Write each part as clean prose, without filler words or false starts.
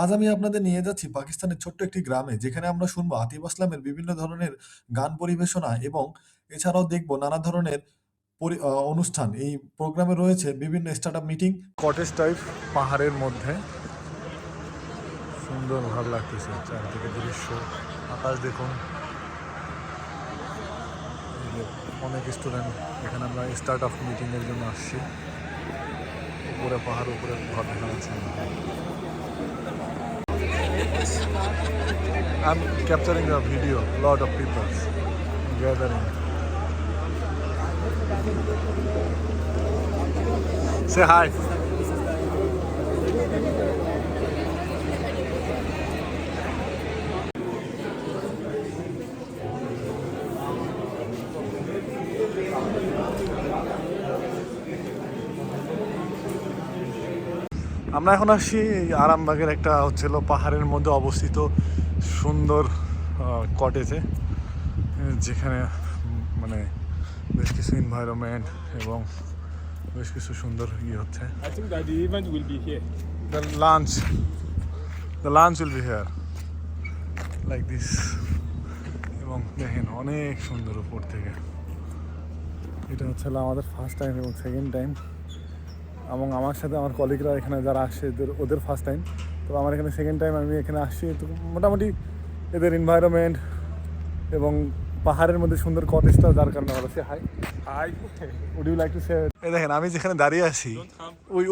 আজ আমি আপনাদের নিয়ে যাচ্ছি পাকিস্তানের ছোট্ট একটি গ্রামে, যেখানে আমরা শুনবো আতিফ আসলামের বিভিন্ন ধরনের গান পরিবেশনা এবং এছাড়াও দেখব নানা ধরনের অনুষ্ঠান। এই প্রোগ্রামে রয়েছে বিভিন্ন স্টার্টআপ মিটিং। কটেজ টাইপ পাহাড়ের মধ্যে সুন্দর ভালো লাগতেছে চারদিকে দৃশ্য, আকাশ দেখুন। এই যে অনেক স্টুডেন্ট, এখানে আমরা স্টার্টআপ মিটিংয়ের জন্য আসছি। উপরে পাহাড়, উপরে ঘর দেখা যাচ্ছে। I'm capturing a video, lot of people gathering. Say hi. আমরা এখন আসছি আরামবাগের একটা হচ্ছিল পাহাড়ের মধ্যে অবস্থিত সুন্দর কটেজে, যেখানে মানে বেশ কিছু এনভায়রনমেন্ট এবং বেশ কিছু সুন্দর হচ্ছে। I think that the event will be here. The lunch will be here like this. এবং দেখেন অনেক সুন্দর উপর থেকে। এটা হচ্ছে আমাদের ফার্স্ট টাইম এবং সেকেন্ড টাইম, এবং আমার সাথে আমার কলিগরা এখানে যারা আসছে ওদের ফার্স্ট টাইম। তো আমার এখানে সেকেন্ড টাইম আমি এখানে আসছি। তো মোটামুটি এদের এনভায়রনমেন্ট এবং পাহাড়ের মধ্যে সুন্দর কটেজটা, যার কারণে ভালো। Say hi Hi. Would you like to say? এই দেখেন আমি যেখানে দাঁড়িয়ে আছি,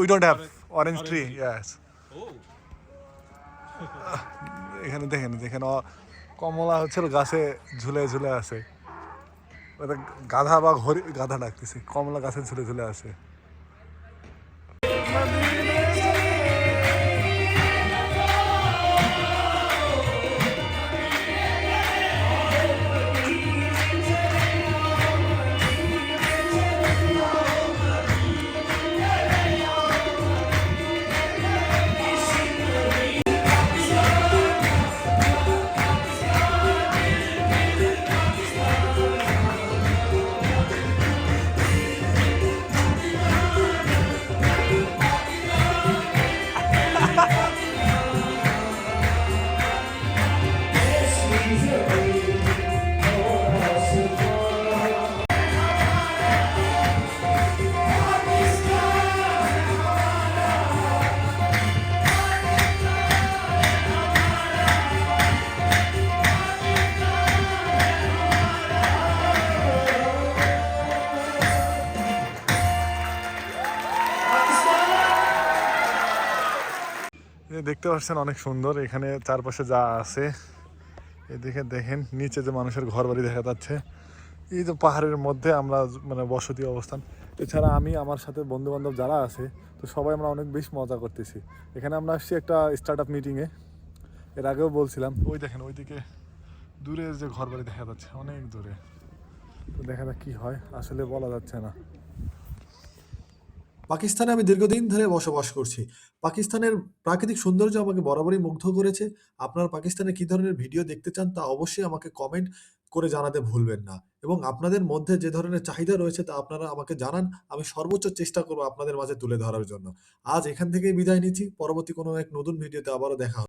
we don't have orange tree. Yes, এখানে দেখেন যেখানে কমলা হচ্ছে গাছে ঝুলে ঝুলে আছে। ওটা গাধা বা গাধা ডাকতেছে, কমলা গাছে ঝুলে ঝুলে আছে। দেখতে পাচ্ছেন অনেক সুন্দর এখানে চারপাশে যা আছে। এদিকে দেখেন নিচে যে মানুষের ঘর বাড়ি দেখা যাচ্ছে। এই যে পাহাড়ের মধ্যে আমরা মানে বসতি অবস্থান। এছাড়া আমি আমার সাথে বন্ধু বান্ধব যারা আছে, তো সবাই আমরা অনেক বেশ মজা করতেছি। এখানে আমরা আসছি একটা স্টার্টআপ মিটিংয়ে। এর আগেও বলছিলাম, ওই দেখেন ওইদিকে দূরে যে ঘর বাড়ি দেখা যাচ্ছে, অনেক দূরে। তো দেখা যাক কী হয়, আসলে বলা যাচ্ছে না। পাকিস্তানে আমি দীর্ঘদিন ধরে বসবাস করছি। পাকিস্তানের প্রাকৃতিক সৌন্দর্য আমাকে বরাবরই মুগ্ধ করেছে। আপনারা পাকিস্তানে কী ধরনের ভিডিও দেখতে চান তা অবশ্যই আমাকে কমেন্ট করে জানাতে ভুলবেন না। এবং আপনাদের মধ্যে যে ধরনের চাহিদা রয়েছে তা আপনারা আমাকে জানান। আমি সর্বোচ্চ চেষ্টা করব আপনাদের মাঝে তুলে ধরার জন্য। আজ এখান থেকেই বিদায় নিচ্ছি। পরবর্তী কোনো এক নতুন ভিডিওতে আবারও দেখা হবে।